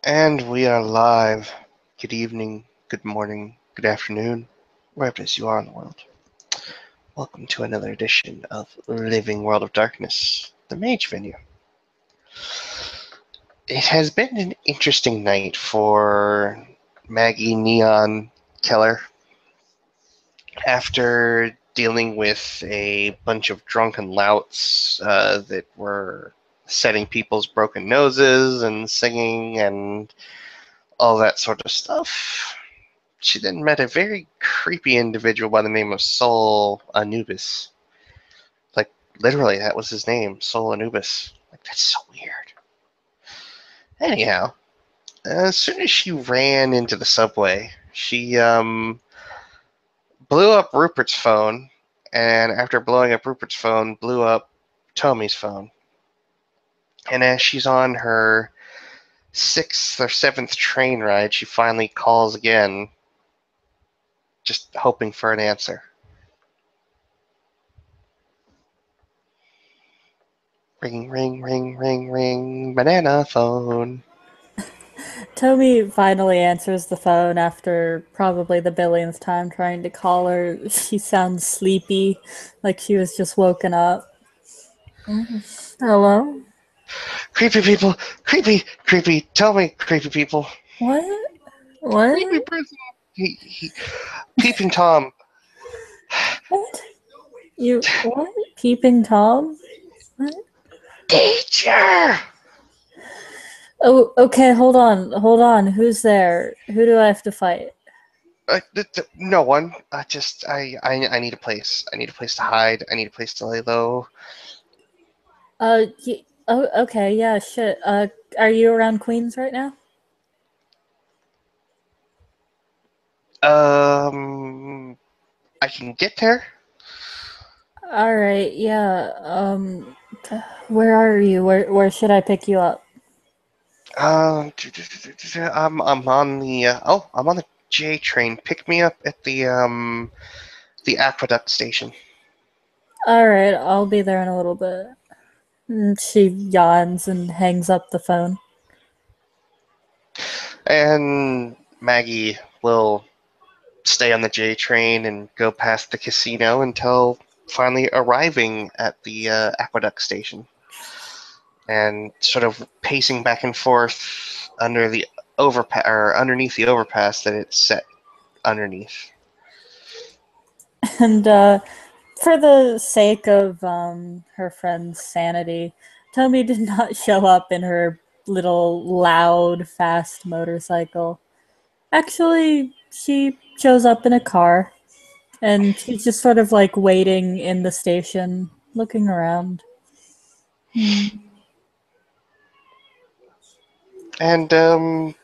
And we are live. Good evening, good morning, good afternoon, wherever it is you are in the world. Welcome to another edition of Living World of Darkness, the Mage venue. It has been an interesting night for Maggie Neon Keller. After dealing with a bunch of drunken louts that were setting people's broken noses and singing and all that sort of stuff, she then met a very creepy individual by the name of Sol Anubis. Like, literally, that was his name, Sol Anubis. Like, that's so weird. Anyhow, as soon as she ran into the subway, she blew up Rupert's phone, and after blowing up Rupert's phone, blew up Tommy's phone. And as she's on her 6th or 7th train ride, she finally calls again, just hoping for an answer. Ring, ring, ring, ring, ring, banana phone. Toby finally answers the phone after probably the billionth time trying to call her. She sounds sleepy, like she was just woken up. Hello? Creepy people, creepy, tell me, creepy people. What? Creepy What? person. Peeping Tom. What? You what? Peeping Tom? What? Danger! Oh, okay, hold on. Who's there? Who do I have to fight? No one. I need a place. I need a place to hide. I need a place to lay low. Oh, okay, yeah, shit. Are you around Queens right now? Um, I can get there. All right, yeah. Where are you? Where should I pick you up? I'm on the I'm on the J train. Pick me up at the Aqueduct station. All right, I'll be there in a little bit. And she yawns and hangs up the phone. And Maggie will stay on the J train and go past the casino until finally arriving at the Aqueduct station and sort of pacing back and forth under the overpass or underneath the overpass that it's set underneath. And for the sake of her friend's sanity, Tomi did not show up in her little loud, fast motorcycle. Actually, she shows up in a car, and she's just sort of like waiting in the station, looking around. Hmm. And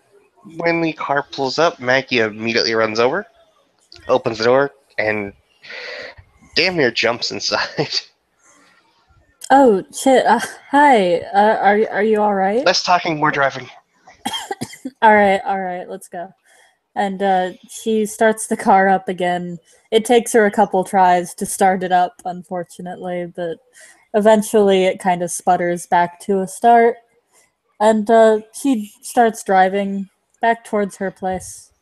when the car pulls up, Maggie immediately runs over, opens the door, and damn near jumps inside. Oh shit! Hi. Are you all right? Less talking, more driving. All right. Let's go. And she starts the car up again. It takes her a couple tries to start it up, unfortunately, but eventually it kind of sputters back to a start. And she starts driving back towards her place.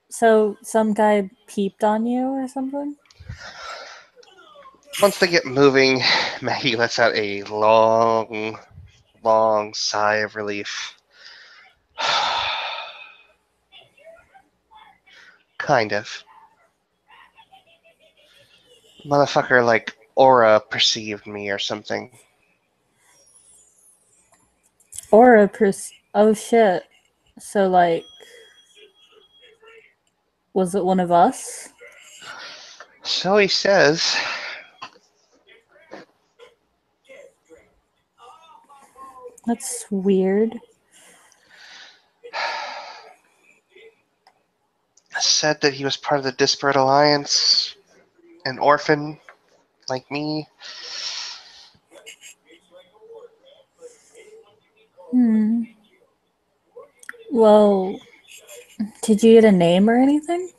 So some guy peeped on you or something? Once they get moving, Maggie lets out a long, long sigh of relief. Kind of. Motherfucker, like, aura perceived me or something. Or a oh shit. So like, was it one of us? So he says, That's weird. said that he was part of the Disparate Alliance, an orphan like me. Hmm. Well, did you get a name or anything?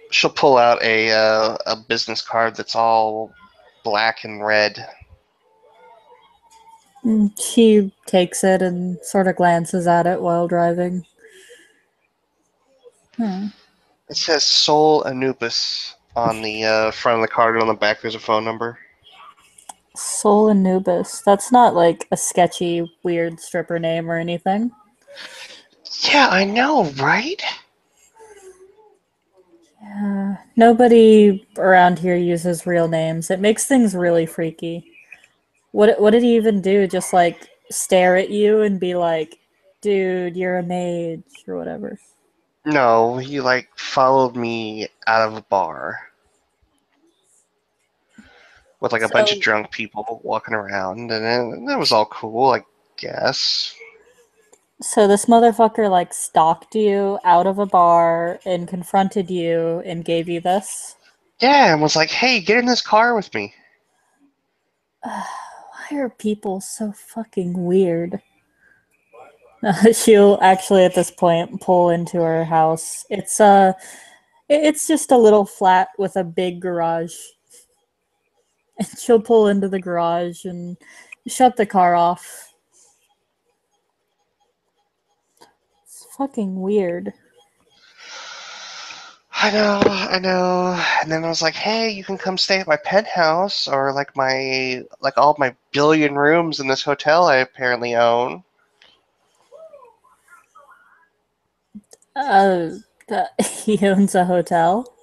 She'll pull out a business card that's all black and red. She takes it and sort of glances at it while driving. Hmm. It says Sol Anubis on the front of the card, and on the back there's a phone number. Sol Anubis. That's not like a sketchy, weird stripper name or anything. Yeah, I know, right? Nobody around here uses real names. It makes things really freaky. What did he even do? Just like stare at you and be like, "Dude, you're a mage" or whatever. No, he like followed me out of a bar with like a bunch of So drunk people walking around, and that was all cool, I guess. so this motherfucker like stalked you out of a bar and confronted you and gave you this. Yeah, and was like, "Hey, get in this car with me." Why are people so fucking weird? She'll actually at this point pull into her house. It's just a little flat with a big garage. And she'll pull into the garage and shut the car off. It's fucking weird. I know. And then I was like, "Hey, you can come stay at my penthouse, or like all my billion rooms in this hotel I apparently own." Uh, he owns a hotel.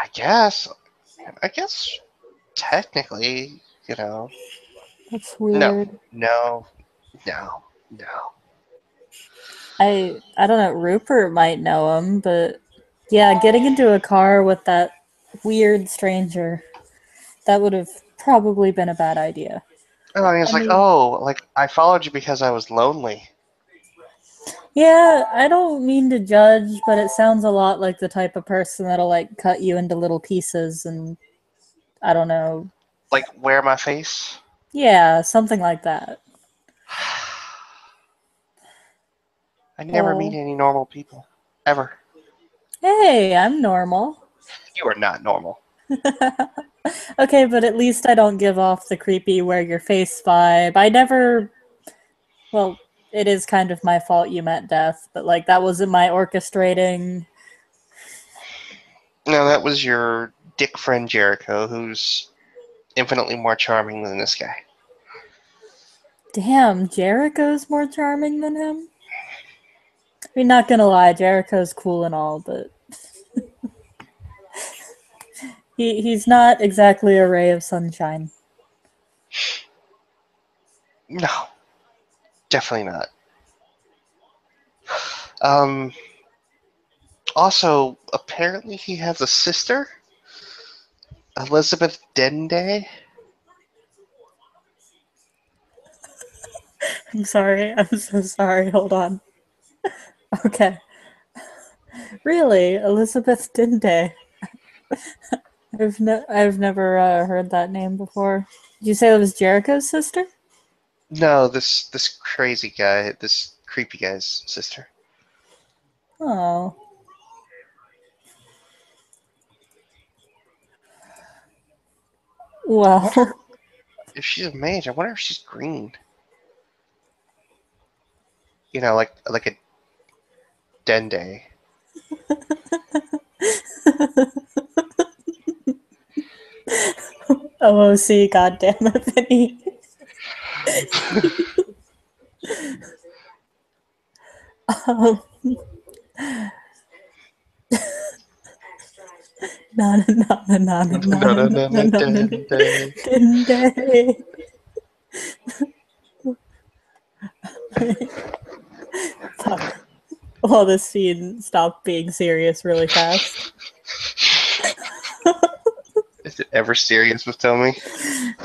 I guess. I guess technically, you know. That's No, weird. no, no, no. I don't know. Rupert might know him, but yeah, getting into a car with that weird stranger, that would have probably been a bad idea. Oh, and he I was like, mean, "Oh, like I followed you because I was lonely." yeah, I don't mean to judge, but it sounds a lot like the type of person that'll like cut you into little pieces and I don't know. Like, wear my face? Yeah, something like that. I never meet Well, any normal people. Ever. hey, I'm normal. You are not normal. Okay, but at least I don't give off the creepy wear your face vibe. I never, well, it is kind of my fault you met death, but like that wasn't my orchestrating. No, that was your dick friend Jericho, who's infinitely more charming than this guy. Damn, Jericho's more charming than him? I mean, not gonna lie, Jericho's cool and all, but he's not exactly a ray of sunshine. No, definitely not. Um, Also, apparently he has a sister, Elizabeth Dende. I'm sorry, I'm so sorry, hold on. Okay. Really, Elizabeth Dinde. I've never heard that name before. Did you say it was Jericho's sister? No, this crazy guy, this creepy guy's sister. Oh. I wonder Well, if she's a mage. I wonder if she's green. Like a Dende. OOC, goddamn it, Vinny. um, na na na na na na na No, no, na no, na no, na na Dende. Dinde. Fuck. Well, this scene stopped being serious really fast. Is it ever serious with Tommy?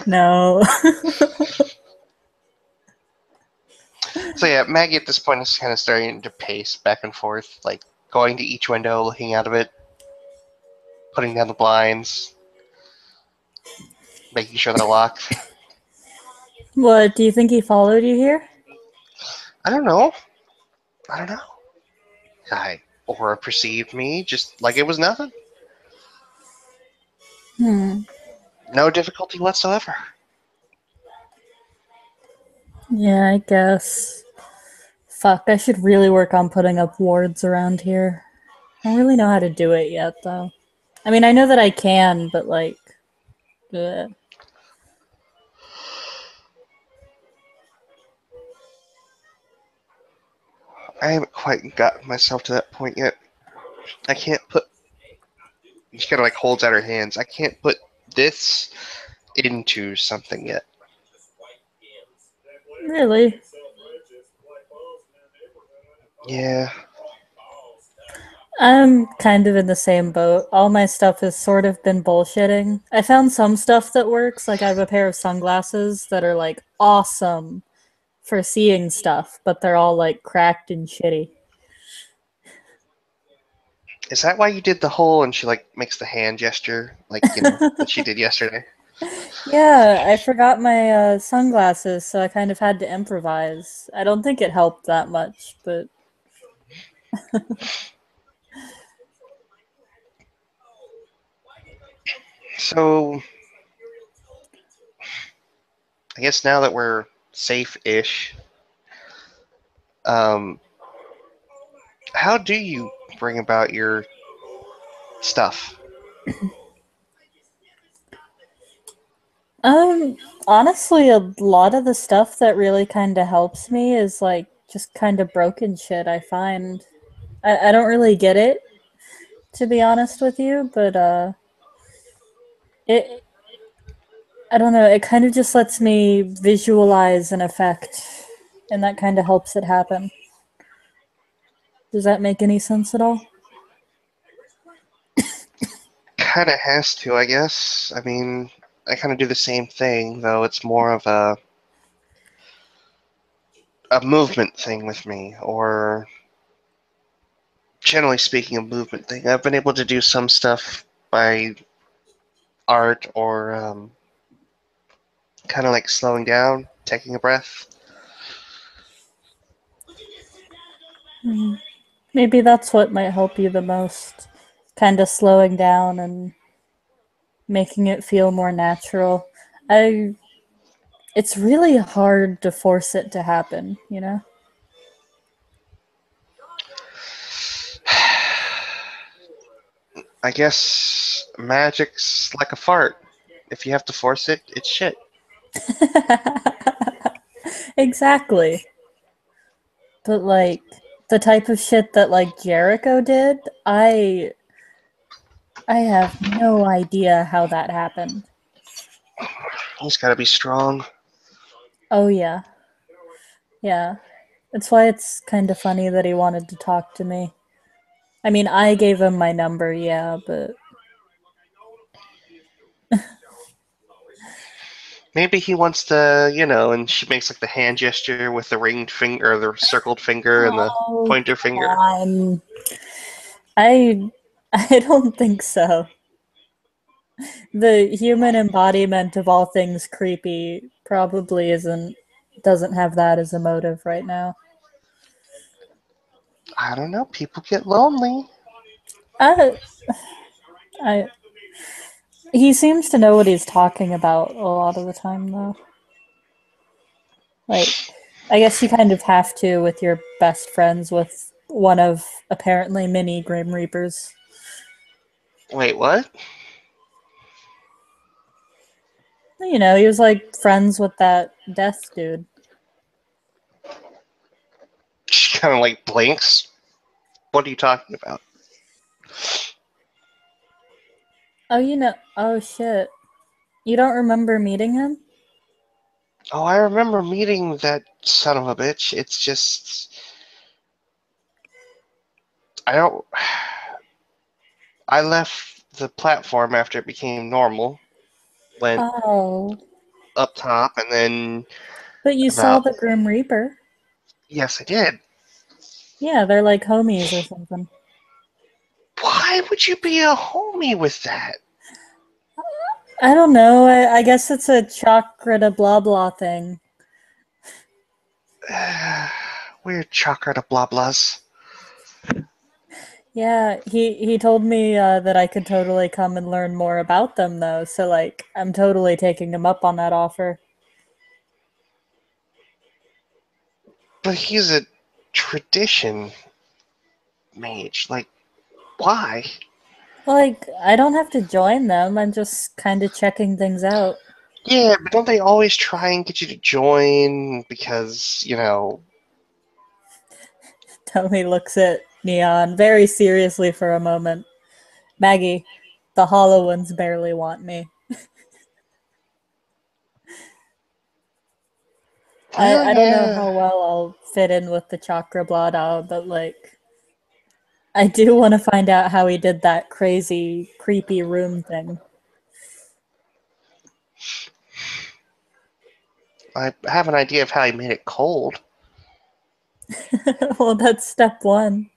No. So yeah, Maggie at this point is kind of starting to pace back and forth, like going to each window, looking out of it, putting down the blinds, making sure they're locked. What, do you think he followed you here? I don't know. I don't know. Or perceived me just like it was nothing. Hmm. No difficulty whatsoever. Yeah, I guess. Fuck, I should really work on putting up wards around here. I don't really know how to do it yet, though. I mean, I know that I can, but like, ugh. I haven't quite gotten myself to that point yet. I can't put. She kind of like holds out her hands. I can't put this into something yet. Really. Yeah. I'm kind of in the same boat. All my stuff has sort of been bullshitting. I found some stuff that works. Like, I have a pair of sunglasses that are like awesome for seeing stuff, but they're all like cracked and shitty. Is that why you did the whole and she like makes the hand gesture, like, that she did yesterday? Yeah, I forgot my sunglasses, so I kind of had to improvise. I don't think it helped that much, but So, I guess now that we're safe-ish, um, how do you bring about your stuff? um honestly a lot of the stuff that really kind of helps me is like just kind of broken shit I find. I don't really get it, to be honest with you, but it I don't know, it kind of just lets me visualize an effect and that kind of helps it happen. Does that make any sense at all? Kind of has to, I guess. I mean, I kind of do the same thing, though it's more of a movement thing with me, or generally speaking, a movement thing. I've been able to do some stuff by art or kind of like slowing down, taking a breath. Hmm. Maybe that's what might help you the most. Kind of slowing down and making it feel more natural. I It's really hard to force it to happen, you know? I guess magic's like a fart. If you have to force it, it's shit. Exactly. But like the type of shit that like Jericho did, I have no idea how that happened. He's got to be strong. Oh yeah. Yeah. That's why it's kind of funny that he wanted to talk to me. I mean, I gave him my number, yeah, but Maybe he wants to, and she makes like the hand gesture with the ringed finger, or the circled finger and the oh, pointer come finger. on. I I don't think so. The human embodiment of all things creepy probably isn't doesn't have that as a motive right now. I don't know. People get lonely. I, I he seems to know what he's talking about a lot of the time though. Like I guess you kind of have to with your best friends with one of apparently many Grim Reapers. Wait, what? You know, he was like friends with that death dude. She kind of like blinks. What are you talking about? Oh, oh shit. You don't remember meeting him? Oh, I remember meeting that son of a bitch. It's just I don't. I left the platform after it became normal. Went Oh. up top, and then But you saw about. the Grim Reaper. Yes, I did. Yeah, they're like homies or something. Why would you be a homie with that? I don't know. I guess it's a chakra to blah blah thing. Weird chakra to blah blahs. Yeah, he told me that I could totally come and learn more about them though. So like, I'm totally taking him up on that offer. But he's a tradition mage. Like, why? Like, I don't have to join them. I'm just kind of checking things out. Yeah, but don't they always try and get you to join because, Tommy looks at Neon very seriously for a moment. Maggie, the hollow ones barely want me. well, I don't know yeah. how well I'll fit in with the chakra blada, but like, I do want to find out how he did that crazy, creepy room thing. I have an idea of how he made it cold. Well, that's step one.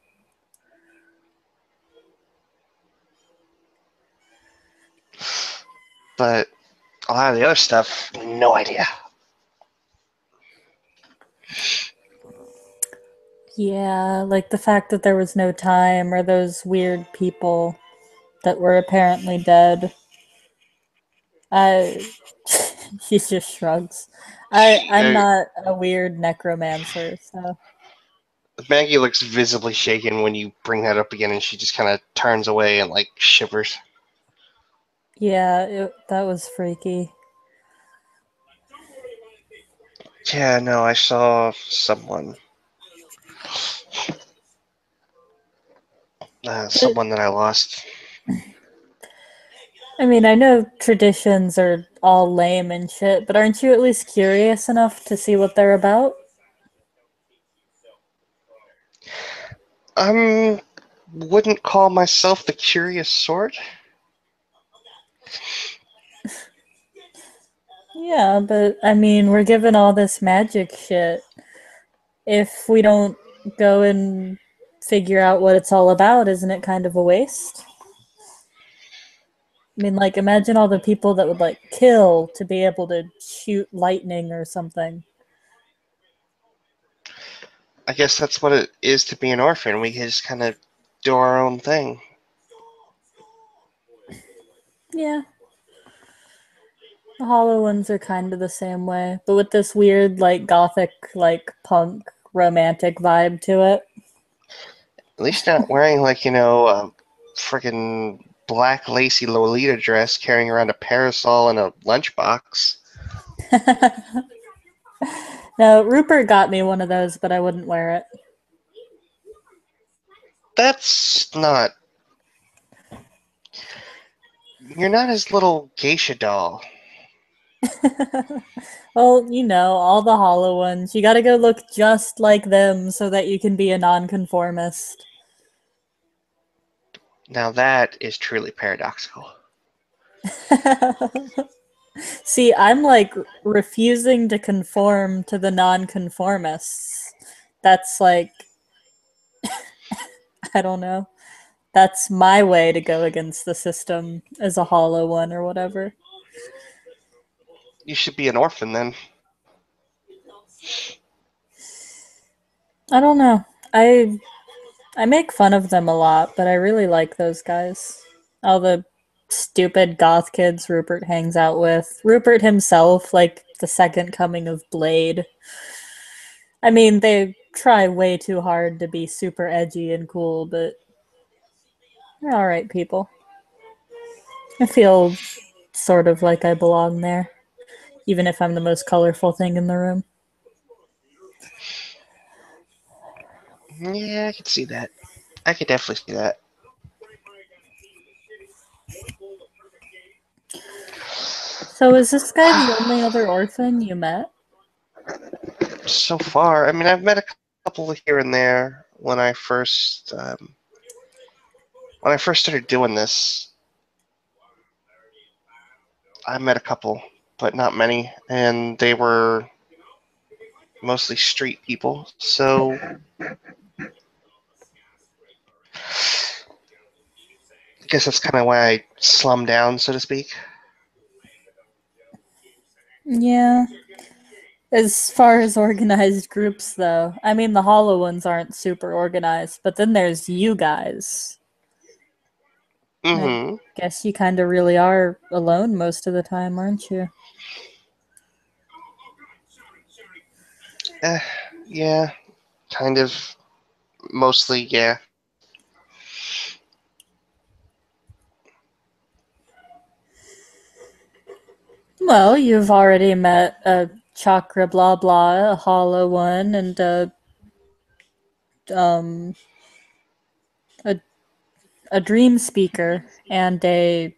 But a lot of the other stuff, no idea. Yeah, like the fact that there was no time, or those weird people that were apparently dead. I he just shrugs. I'm Uh, not a weird necromancer, so Maggie looks visibly shaken when you bring that up again, and she just kind of turns away and like shivers. yeah, that was freaky. Yeah, no, I saw But someone that I lost. I mean, I know traditions are all lame and shit, but aren't you at least curious enough to see what they're about? Wouldn't call myself the curious sort. Yeah, but I mean, we're given all this magic shit. If we don't go and figure out what it's all about, isn't it kind of a waste? I mean, like, imagine all the people that would, like, kill to be able to shoot lightning or something. I guess that's what it is to be an orphan. We can just kind of do our own thing. Yeah. The hollow ones are kind of the same way, but with this weird, like, gothic, like, punk, romantic vibe to it. At least not wearing like a freaking black lacy Lolita dress, carrying around a parasol and a lunchbox. No, Rupert got me one of those, but I wouldn't wear it. That's not. You're not his little geisha doll. Well, you know, all the hollow ones. You gotta go look just like them so that you can be a nonconformist. Now that is truly paradoxical. See, I'm like refusing to conform to the nonconformists. That's like, I don't know. That's my way to go against the system as a hollow one or whatever. You should be an orphan then. I don't know. I make fun of them a lot, but I really like those guys. All the stupid goth kids Rupert hangs out with. Rupert himself, like the second coming of Blade. I mean, they try way too hard to be super edgy and cool, but they're alright people. I feel sort of like I belong there, even if I'm the most colorful thing in the room. Yeah, I could see that. I could definitely see that. So, is this guy the only other orphan you met? So far, I mean, I've met a couple here and there when I first started doing this. I met a couple, but not many, and they were mostly street people. So I guess that's kind of why I slum down, so to speak. Yeah. As far as organized groups, though, I mean, the hollow ones aren't super organized, but then there's you guys. I Mm-hmm. guess you kind of really are alone most of the time, aren't you? Eh, Yeah, kind of. Mostly, yeah. Well, you've already met a chakra blah blah, a hollow one, and um a a dream speaker and a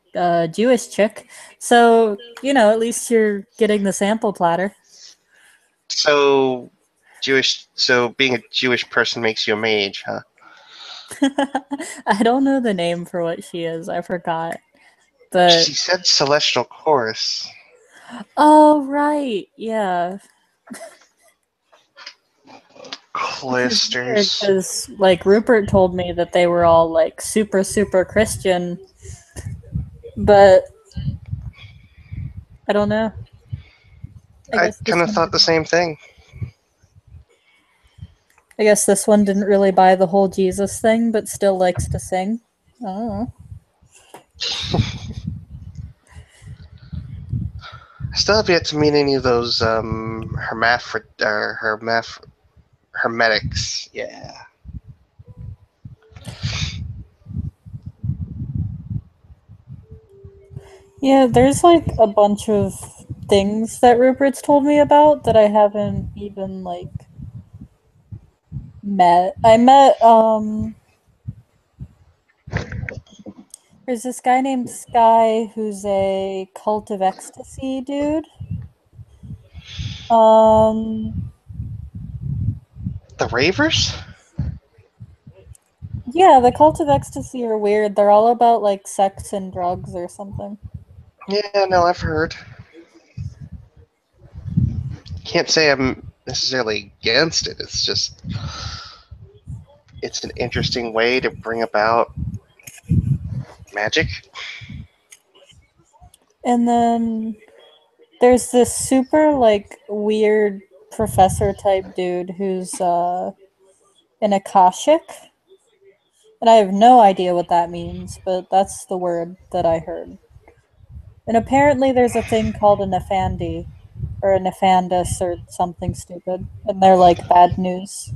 Jewish chick. So at least you're getting the sample platter. So so being a Jewish person makes you a mage, huh? I don't know the name for what she is. I forgot. But She said celestial chorus. oh right, yeah. Which is weird Cloisters. because like Rupert told me that they were all like super super Christian, but I don't know. I I guess kind this of one thought the didn't. same thing. I guess this one didn't really buy the whole Jesus thing, but still likes to sing. Oh. I still have yet to meet any of those hermetics. Yeah. Yeah, there's like a bunch of things that Rupert's told me about that I haven't even like met. I met there's this guy named Sky who's a cult of ecstasy dude. Um The Ravers? yeah, the cult of ecstasy are weird. They're all about like sex and drugs or something. Yeah, no, I've heard. Can't say I'm necessarily against it. It's just it's an interesting way to bring about magic. And then there's this super like weird professor type dude who's an Akashic. And I have no idea what that means, but that's the word that I heard. And apparently there's a thing called a Nefandi or a Nefandus or something stupid. And they're like bad news.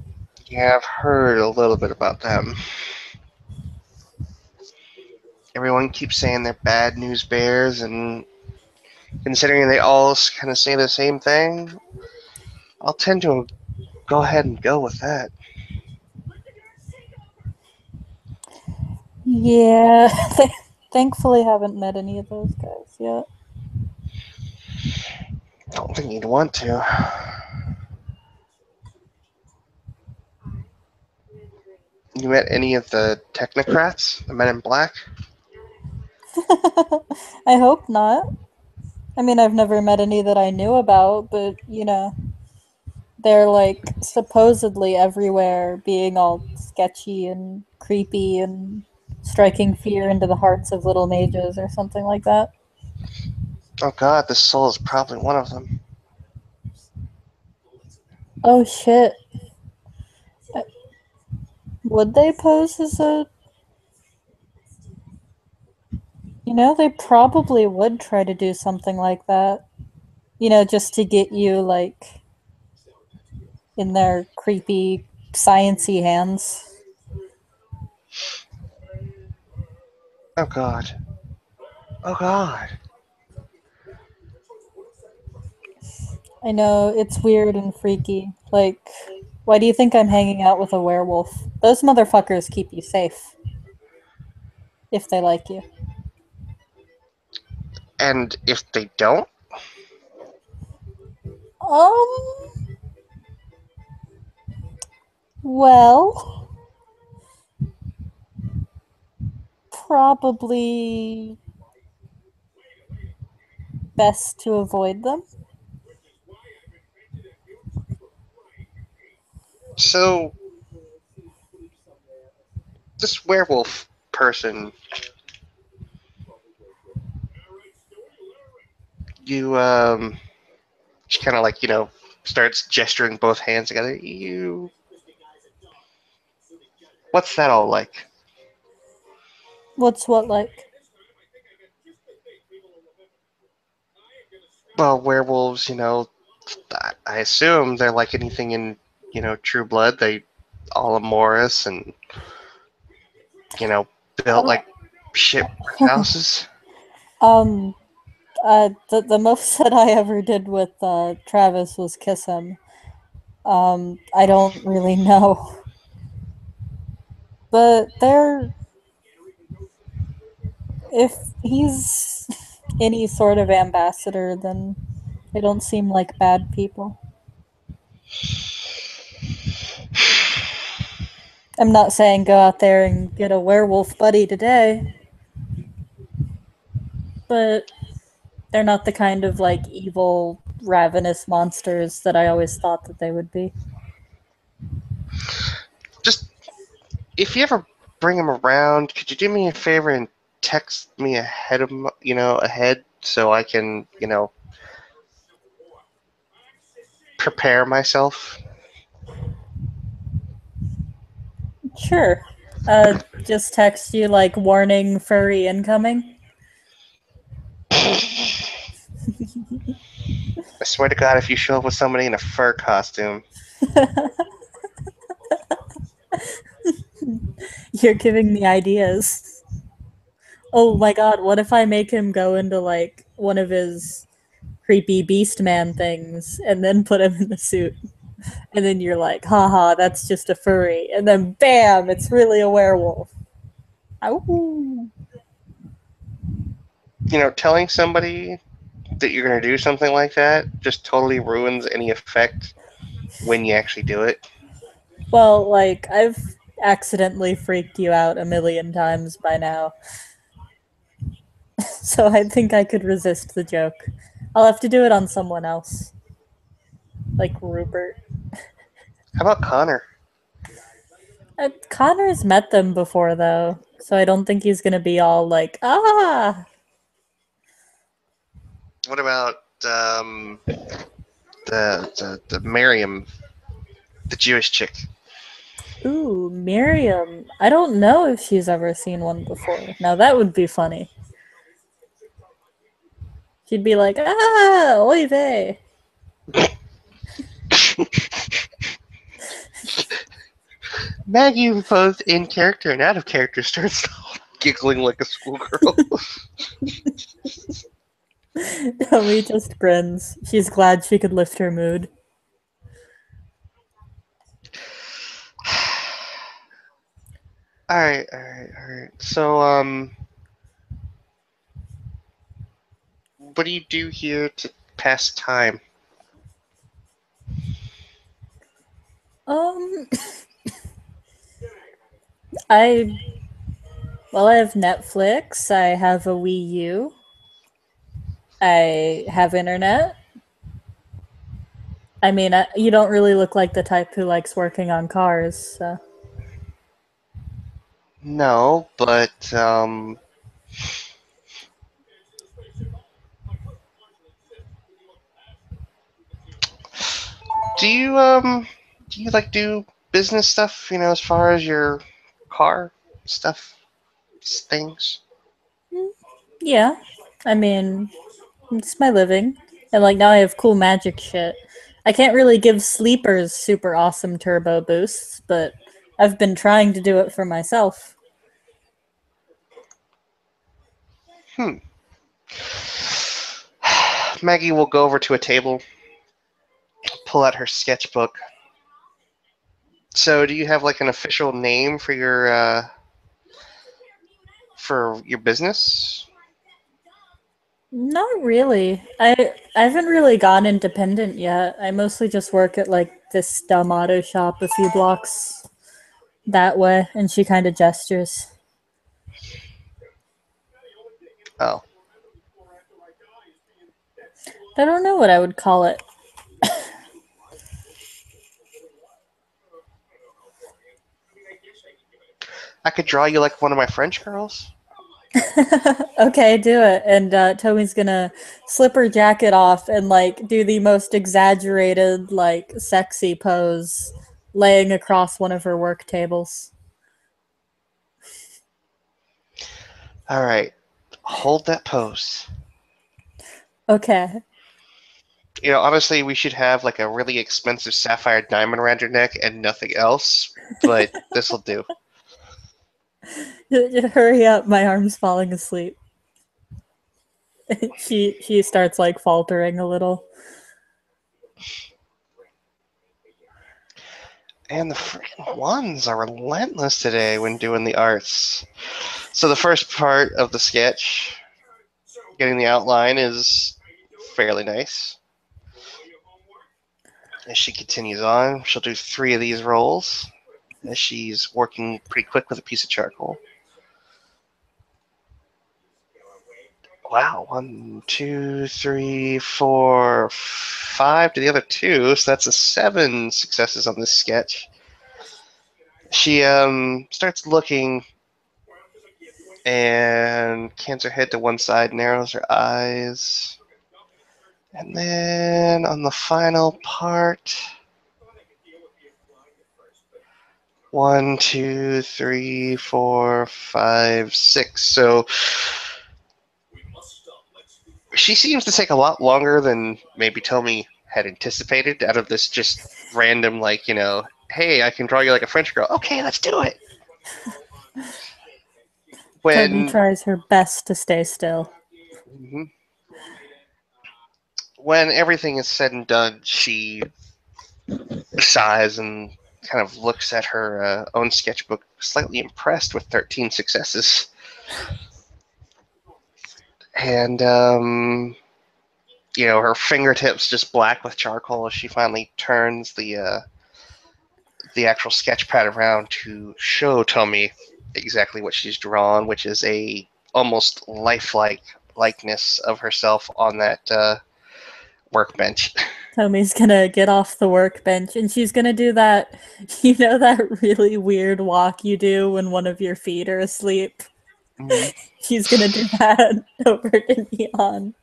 Yeah, I've heard a little bit about them. Everyone keeps saying they're bad news bears, and considering they all kind of say the same thing, I'll tend to go ahead and go with that. Yeah. Thankfully haven't met any of those guys yet. I don't think you'd want to. You met any of the technocrats, the men in black? I hope not. I mean, I've never met any that I knew about, but they're like supposedly everywhere, being all sketchy and creepy and striking fear into the hearts of little mages or something like that. Oh god, this soul is probably one of them. Oh shit. Would they pose as a. They probably would try to do something like that. Just to get you, like, in their creepy, sciency hands. Oh god. Oh god. I know, it's weird and freaky. Like, why do you think I'm hanging out with a werewolf? Those motherfuckers keep you safe if they like you. And if they don't? Um, well, probably best to avoid them. So, this werewolf person, you, she kind of like, starts gesturing both hands together. What's that all like? What's what like? Well, werewolves, I assume they're like anything in True Blood. They all Morris and built Oh, like shit brick houses. um, the most that I ever did with Travis was kiss him. I don't really know, but if he's any sort of ambassador, then they don't seem like bad people. I'm not saying go out there and get a werewolf buddy today, but they're not the kind of like evil, ravenous monsters that I always thought that they would be. Just if you ever bring them around, could you do me a favor and text me ahead so I can prepare myself? Sure. Just text you like warning furry incoming. I swear to God, if you show up with somebody in a fur costume, You're giving me ideas. Oh my god, what if I make him go into like one of his creepy beast man things and then put him in the suit? And then you're like, haha, that's just a furry. And then bam, it's really a werewolf. Ow. telling somebody that you're going to do something like that just totally ruins any effect when you actually do it. Well, like, I've accidentally freaked you out a million times by now. So I think I could resist the joke. I'll have to do it on someone else. Like Rupert. How about Connor? Connor's met them before, though. So I don't think he's gonna be all like, ah! What about the Miriam, the Jewish chick? Ooh, Miriam. I don't know if she's ever seen one before. Now that would be funny. She'd be like, ah, oy vey. Maggie, both in character and out of character, starts giggling like a schoolgirl. Tommy just grins. She's glad she could lift her mood. All right. So, what do you do here to pass time? Um, I I have Netflix. I have a Wii U. I have internet. I mean, you don't really look like the type who likes working on cars. So. No, but do you like do business stuff? As far as your car stuff, things. Yeah, I mean, it's my living. And like now I have cool magic shit. I can't really give sleepers super awesome turbo boosts, but I've been trying to do it for myself. Hmm. Maggie will go over to a table, pull out her sketchbook. So, do you have like an official name for your business? Not really. I haven't really gone independent yet. I mostly just work at like this dumb auto shop a few blocks that way, and she kind of gestures. Oh, I don't know what I would call it. I could draw you like one of my French girls. Okay, do it. And Toby's gonna slip her jacket off and like do the most exaggerated, like sexy pose, laying across one of her work tables. All right, hold that pose. Okay. Honestly, we should have like a really expensive sapphire diamond around your neck and nothing else, but this will do. Hurry up, my arm's falling asleep. She starts like faltering a little. And the freaking ones are relentless today when doing the arts. So the first part of the sketch, getting the outline, is fairly nice. As she continues on, she'll do 3 of these rolls as she's working pretty quick with a piece of charcoal. Wow, 1, 2, 3, 4, 5 to the other 2, so that's a 7 successes on this sketch. She starts looking and cans her head to one side, narrows her eyes, and then on the final part, 1, 2, 3, 4, 5, 6. So she seems to take a lot longer than maybe Tommy had anticipated out of this just random, like, hey, I can draw you like a French girl. Okay, let's do it. Toby When tries her best to stay still. mhm. When everything is said and done, she sighs and kind of looks at her own sketchbook, slightly impressed with 13 successes. And, her fingertips just black with charcoal as she finally turns the actual sketch pad around to show Tommy exactly what she's drawn, which is a almost lifelike likeness of herself on that workbench. Tommy's gonna get off the workbench and she's gonna do that, that really weird walk you do when one of your feet are asleep? Mm. She's gonna do that over to Neon.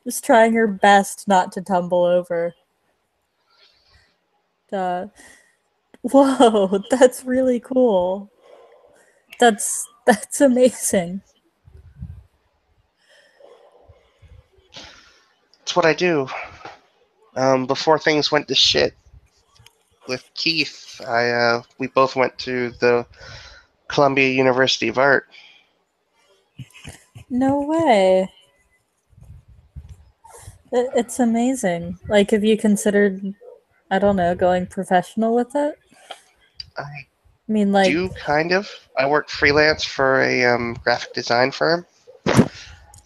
Just trying her best not to tumble over. Whoa, that's really cool. That's amazing. It's what I do. Before things went to shit with Keith, we both went to the Columbia University of Art. No way. It's amazing. Like, have you considered, I don't know, going professional with it? I I mean, like, do kind of. I work freelance for a graphic design firm.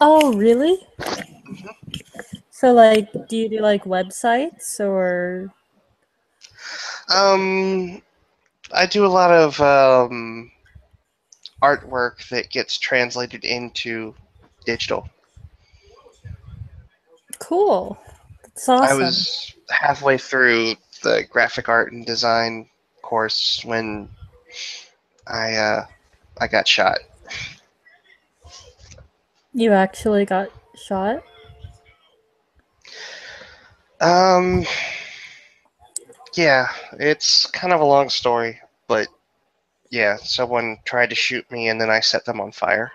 oh, really? Mm-hmm. So, like, do you do like websites or? Um, I do a lot of artwork that gets translated into digital. Cool. That's I awesome. was halfway through the graphic art and design course when I got shot. You actually got shot? Um, yeah, it's kind of a long story, but yeah, someone tried to shoot me and then I set them on fire.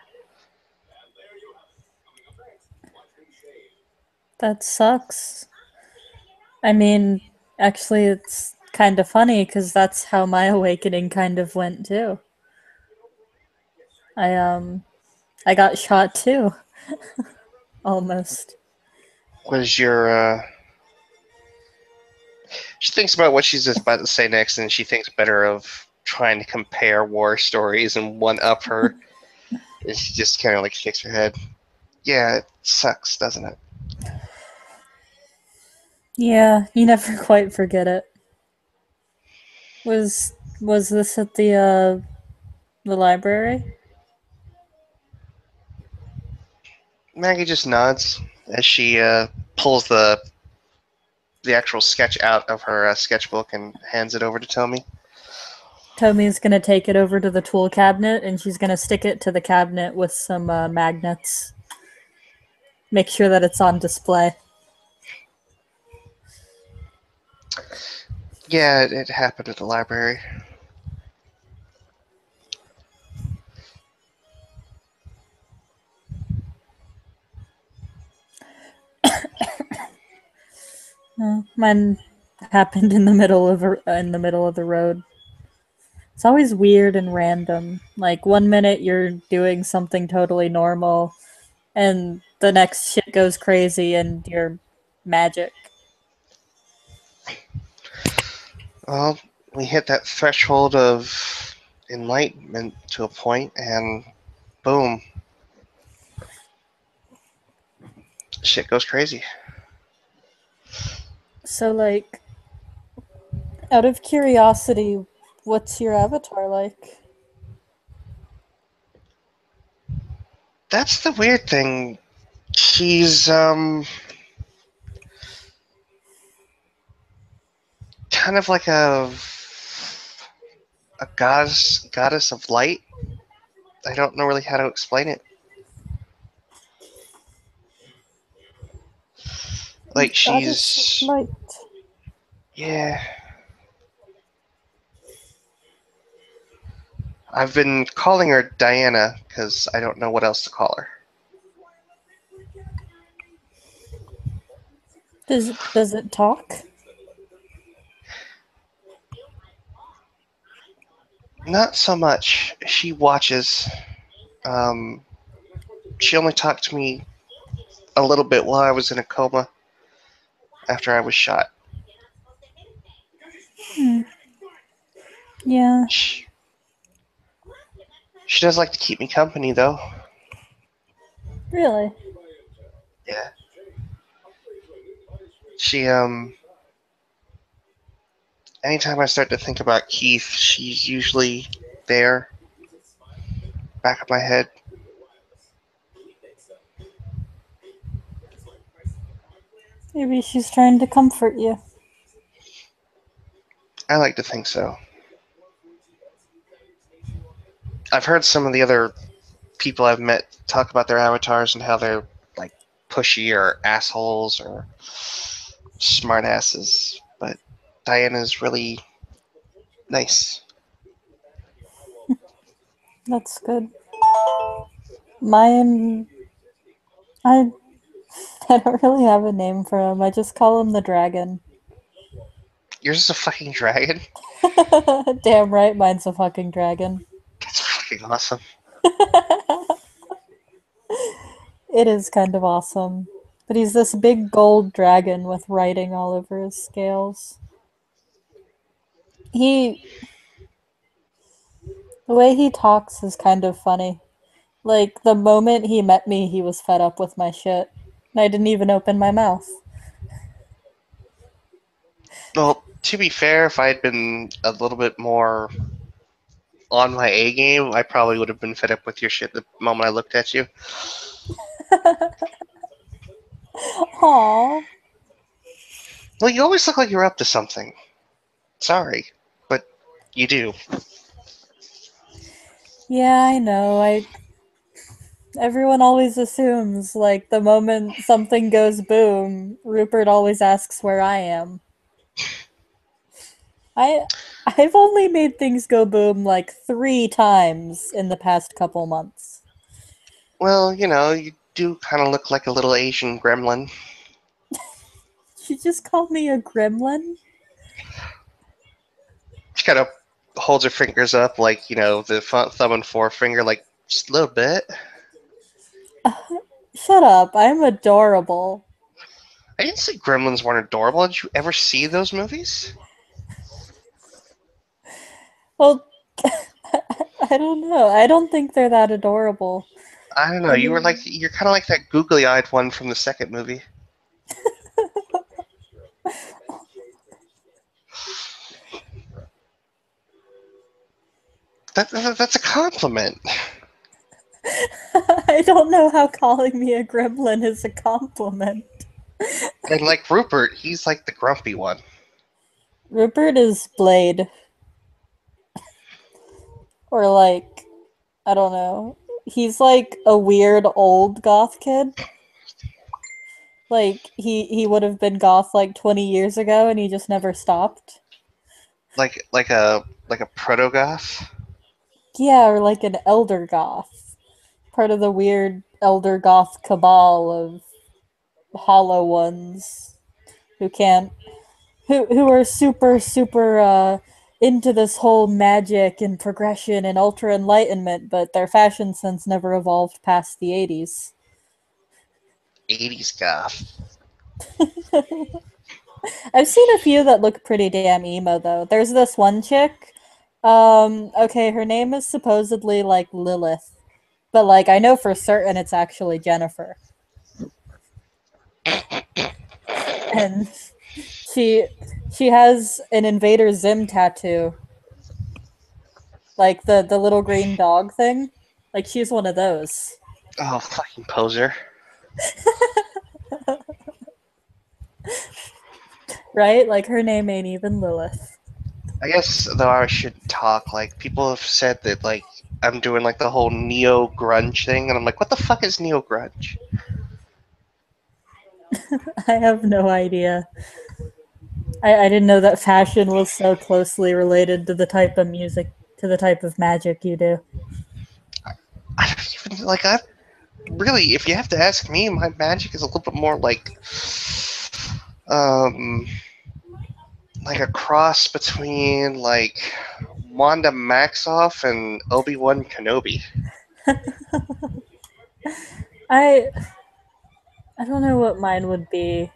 That sucks. I mean, actually, it's kind of funny because that's how my awakening kind of went too. I I got shot too, almost. Was your She thinks about what she's about to say next, and she thinks better of trying to compare war stories and one up her. And she just kind of like shakes her head. Yeah, it sucks, doesn't it? Yeah, you never quite forget it. Was this at the library? Maggie just nods as she pulls the actual sketch out of her sketchbook and hands it over to Tommy. Tomi's gonna take it over to the tool cabinet and she's gonna stick it to the cabinet with some magnets. Make sure that it's on display. Yeah, it happened at the library. Mine happened in the middle of the road. It's always weird and random. Like one minute you're doing something totally normal, and the next shit goes crazy, and you're magic. Well, we hit that threshold of enlightenment to a point, and boom, shit goes crazy. So, like, out of curiosity, what's your avatar like? That's the weird thing. She's kind of like a goddess of light. I don't know really how to explain it. Like Goddess of she's light. yeah. I've been calling her Diana because I don't know what else to call her. Does it talk? Not so much. She watches. Um, she only talked to me a little bit while I was in a coma after I was shot. Hmm. Yeah. She does like to keep me company, though. Really? Yeah. She, anytime I start to think about Keith, she's usually there, back of my head. Maybe she's trying to comfort you. I like to think so. I've heard some of the other people I've met talk about their avatars and how they're, like, pushy or assholes or smartasses, but Diana's really nice. That's good. Mine, I, I don't really have a name for him. I just call him the dragon. Yours is a fucking dragon? Damn right, mine's a fucking dragon. That's fucking awesome. It is kind of awesome. But he's this big gold dragon with writing all over his scales. He The way he talks is kind of funny. Like the moment he met me, he was fed up with my shit. And I didn't even open my mouth. Well, to be fair, if I had been a little bit more on my A game, I probably would have been fed up with your shit the moment I looked at you. Aww. Well, you always look like you're up to something. Sorry, but you do. Yeah, I know. I Everyone always assumes like the moment something goes boom, Rupert always asks where I am. I I've only made things go boom like 3 times in the past couple months. Well, you do kind of look like a little Asian gremlin. She just called me a gremlin? She kind of holds her fingers up like, the thumb and forefinger, like, just a little bit. Shut up. I'm adorable. I didn't say gremlins weren't adorable. Did you ever see those movies? Well, I don't know. I don't think they're that adorable. I don't know. I mean, You're kind of like that googly-eyed one from the second movie. That's a compliment. I don't know how calling me a gremlin is a compliment. And like Rupert, he's like the grumpy one. Rupert is Blade. Or like, I don't know. He's like a weird old goth kid. Like he would have been goth like 20 years ago and he just never stopped. Like a proto-goth. Yeah, or like an elder goth. Part of the weird elder goth cabal of hollow ones. who can't who are super into this whole magic and progression and ultra enlightenment, but their fashion sense never evolved past the 80s. 80s goth. I've seen a few that look pretty damn emo though. There's this one chick. Okay, her name is supposedly like Lilith, but like I know for certain it's actually Jennifer. And she she has an Invader Zim tattoo, like the little green dog thing. Like she's one of those. Oh, fucking poser. Right? Like her name ain't even Lilith. I guess though I shouldn't talk. Like people have said that like I'm doing like the whole neo grunge thing, and I'm like, what the fuck is neo grunge? I have no idea. I didn't know that fashion was so closely related to the type of music, to the type of magic you do. I don't even like. I really, if you have to ask me, my magic is a little bit more um, like a cross between like Wanda Maximoff and Obi-Wan Kenobi. I I don't know what mine would be,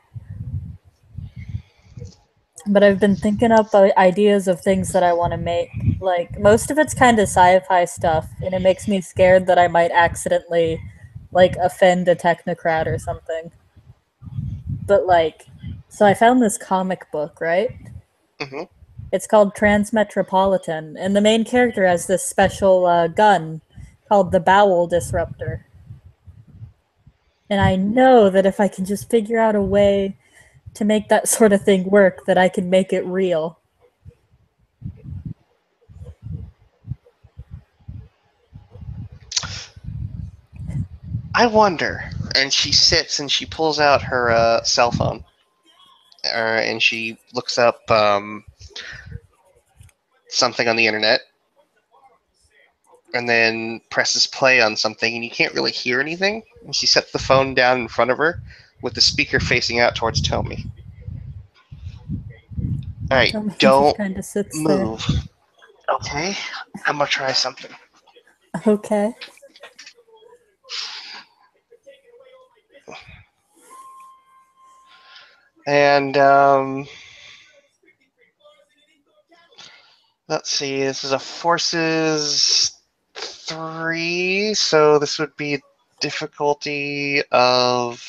but I've been thinking up ideas of things that I want to make. Like most of it's kind of sci-fi stuff, and it makes me scared that I might accidentally like offend a technocrat or something. But like, so I found this comic book, right? Mm-hmm. It's called Transmetropolitan, and the main character has this special gun called the Bowel Disruptor. And I know that if I can just figure out a way to make that sort of thing work, that I can make it real. I wonder. And she sits and she pulls out her cell phone, and she looks up something on the internet, and then presses play on something, and you can't really hear anything. And she sets the phone down in front of her with the speaker facing out towards Tommy. All right, Tommy just don't kind of sits there. move. Okay, I'm gonna try something. Okay. And let's see. This is a forces 3, so this would be difficulty of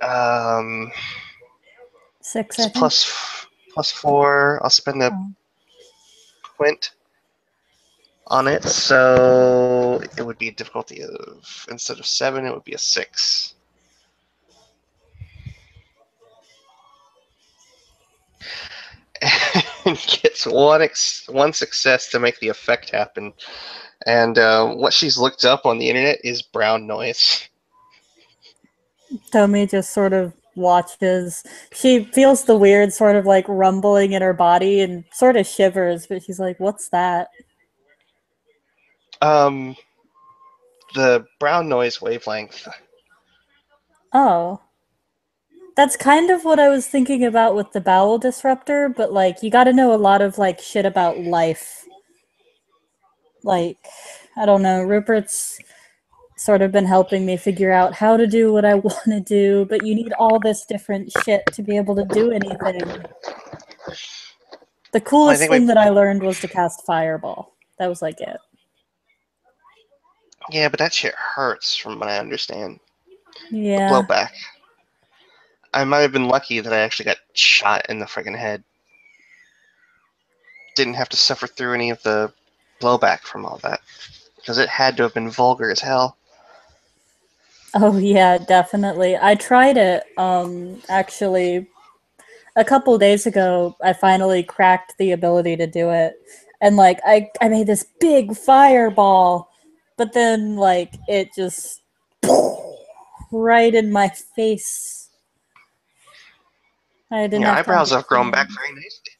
um, 6, I think. plus 4. I'll spend a quint on it, so it would be a difficulty of, instead of 7, it would be a 6. And gets one success to make the effect happen. And what she's looked up on the internet is brown noise. Tommy just sort of watches. She feels the weird sort of like rumbling in her body and sort of shivers, but she's like, "What's that?" The brown noise wavelength. Oh. That's kind of what I was thinking about with the bowel disruptor, but like you got to know a lot of like shit about life. Like, I don't know, Rupert's sort of been helping me figure out how to do what I want to do, but you need all this different shit to be able to do anything. The coolest thing that I learned was to cast Fireball. That was like it. Yeah, but that shit hurts from what I understand. Yeah. The blowback. I might have been lucky that I actually got shot in the friggin' head. Didn't have to suffer through any of the blowback from all that. Because it had to have been vulgar as hell. Oh yeah, definitely. I tried it actually a couple days ago. I finally cracked the ability to do it. And like I made this big fireball, but then like it just right in my face. I didn't Your have to eyebrows have grown understand. back very nicely.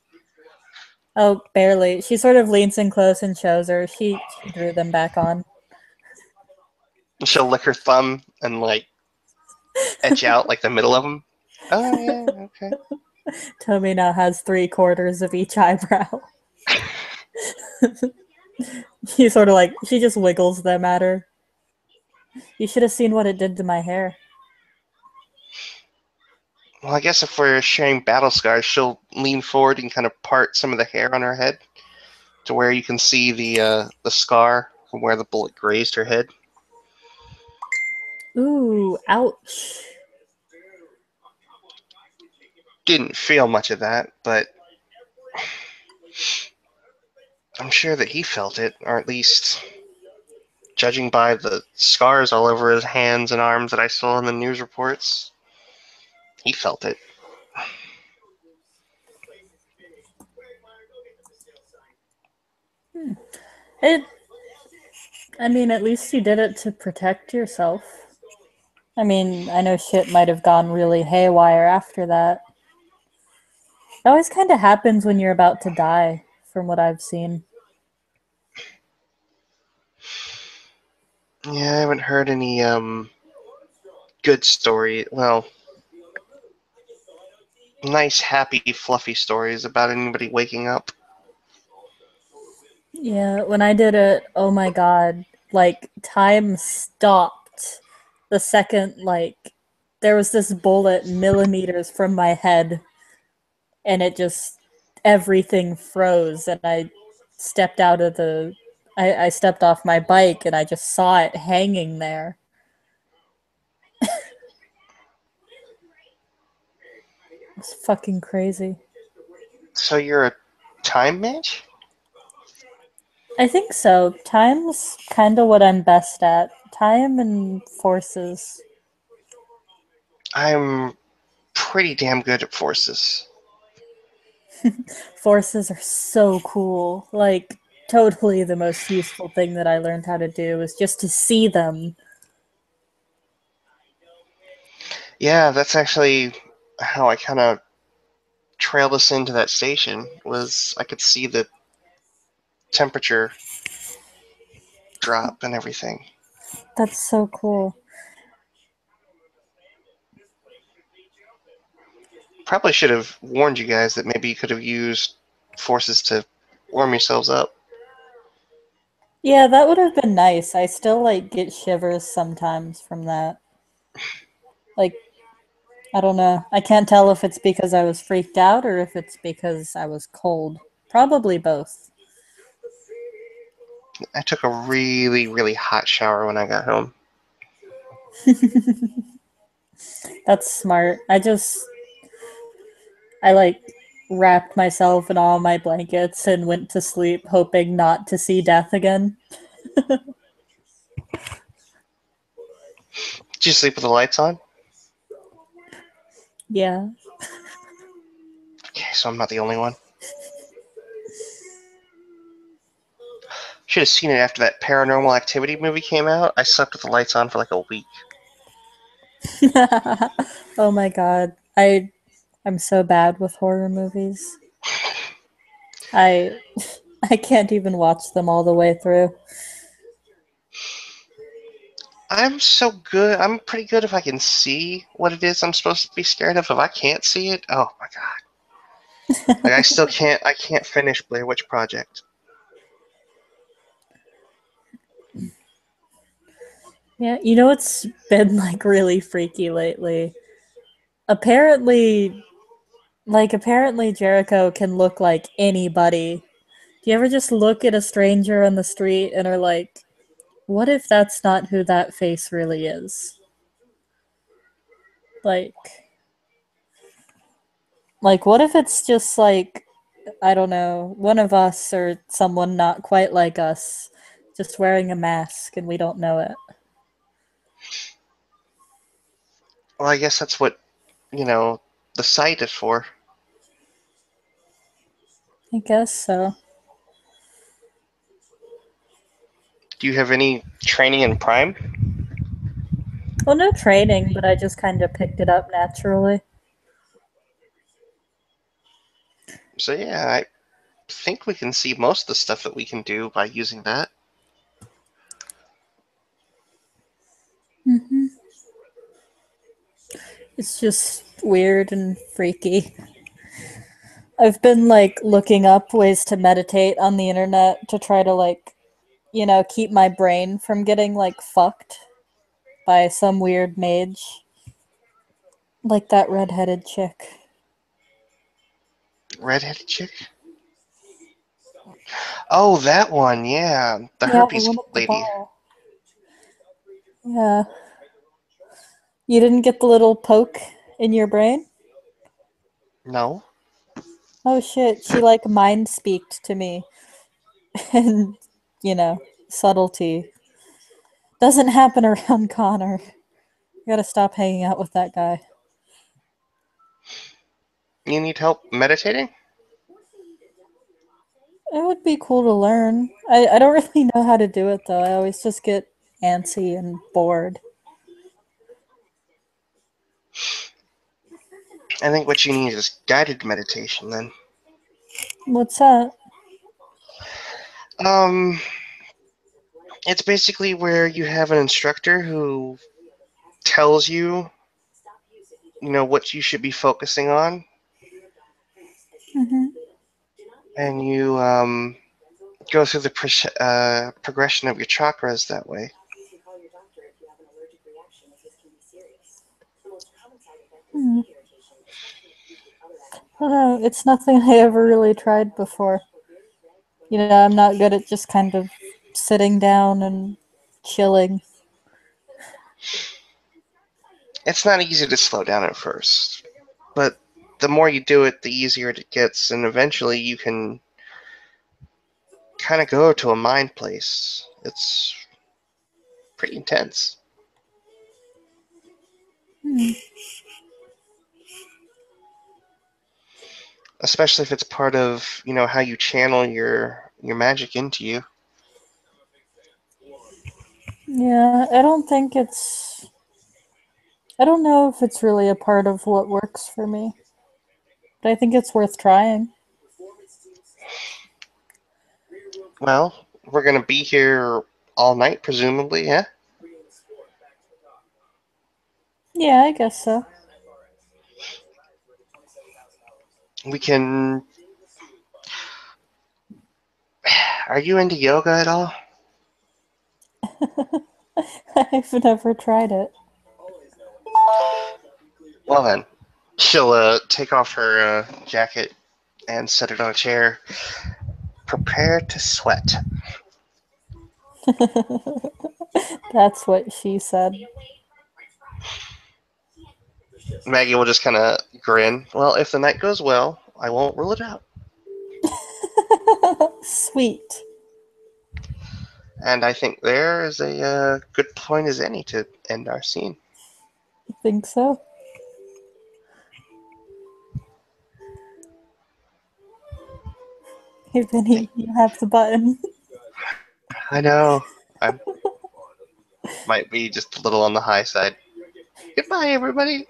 Oh, barely. She sort of leans in close and shows her. She drew them back on. She'll lick her thumb and like etch out like the middle of them. Oh yeah, okay. Toby now has 3/4 of each eyebrow. She sort of like, she just wiggles them at her. You should have seen what it did to my hair. Well, I guess if we're sharing battle scars, she'll lean forward and kind of part some of the hair on her head to where you can see the scar from where the bullet grazed her head. Ooh, ouch. Didn't feel much of that, but I'm sure that he felt it, or at least judging by the scars all over his hands and arms that I saw in the news reports, he felt it. It, I mean, at least you did it to protect yourself. I mean, I know shit might have gone really haywire after that. It always kind of happens when you're about to die, from what I've seen. Yeah, I haven't heard any good story. Well, nice, happy, fluffy stories about anybody waking up. Yeah, when I did it, oh my god, like, time stopped the second, like, there was this bullet millimeters from my head, and it just, everything froze, and I stepped out of the, I stepped off my bike, and I just saw it hanging there. It's fucking crazy. So you're a time mage? I think so. Time's kind of what I'm best at. Time and forces. I'm pretty damn good at forces. Forces are so cool. Like, totally the most useful thing that I learned how to do is just to see them. Yeah, that's actually how I kind of trailed us into that station. Was I could see the temperature drop and everything. That's so cool. Probably should have warned you guys that maybe you could have used forces to warm yourselves up. Yeah, that would have been nice. I still like get shivers sometimes from that. Like, I don't know. I can't tell if it's because I was freaked out or if it's because I was cold. Probably both. I took a really, really hot shower when I got home. That's smart. I like wrapped myself in all my blankets and went to sleep hoping not to see death again. Did you sleep with the lights on? Yeah. Okay, so I'm not the only one. Should have seen it after that Paranormal Activity movie came out. I slept with the lights on for like a week. Oh my god. I'm so bad with horror movies. I I can't even watch them all the way through. I'm so good. I'm pretty good if I can see what it is I'm supposed to be scared of. If I can't see it, oh my god. Like I still can't. I can't finish Blair Witch Project. Yeah, you know what's been like really freaky lately? Apparently apparently Jericho can look like anybody. Do you ever just look at a stranger on the street and are like, what if that's not who that face really is? Like, what if it's just like, I don't know, one of us or someone not quite like us, just wearing a mask and we don't know it? Well, I guess that's what the site is for. I guess so. Do you have any training in Prime? Well, no training, but I just kind of picked it up naturally. So yeah, I think we can see most of the stuff that we can do by using that. Mm-hmm. It's just weird and freaky. I've been like looking up ways to meditate on the internet to try to like, keep my brain from getting like fucked by some weird mage. Like that redheaded chick. Redheaded chick? Oh, that one, yeah. The Yeah, the herpes one at the lady. bar. Yeah. You didn't get the little poke in your brain? No? Oh shit, she like mind speaked to me. And, subtlety. Doesn't happen around Connor. You gotta stop hanging out with that guy. You need help meditating? It would be cool to learn. I don't really know how to do it though. I always just get antsy and bored. I think what you need is guided meditation then. What's that? Um, it's basically where you have an instructor who tells you, what you should be focusing on, Mm-hmm. and you go through the progression of your chakras that way. Hmm. I don't know. It's nothing I ever really tried before. I'm not good at just kind of sitting down and chilling. It's not easy to slow down at first, but the more you do it, the easier it gets, and eventually you can kind of go to a mind place. It's pretty intense, Hmm. especially if it's part of how you channel your magic into you. Yeah, I don't know if it's really a part of what works for me, but I think it's worth trying. Well, we're gonna be here all night, presumably, yeah. Yeah, I guess so. We can. Are you into yoga at all? I've never tried it. Well then, she'll take off her jacket and set it on a chair. Prepare to sweat. That's what she said. Maggie will just kind of grin. Well, if the night goes well, I won't rule it out. Sweet. And I think there is a good point as any to end our scene. I think so. Hey, Vinny, you have the button. I know. I might be just a little on the high side. Goodbye, everybody.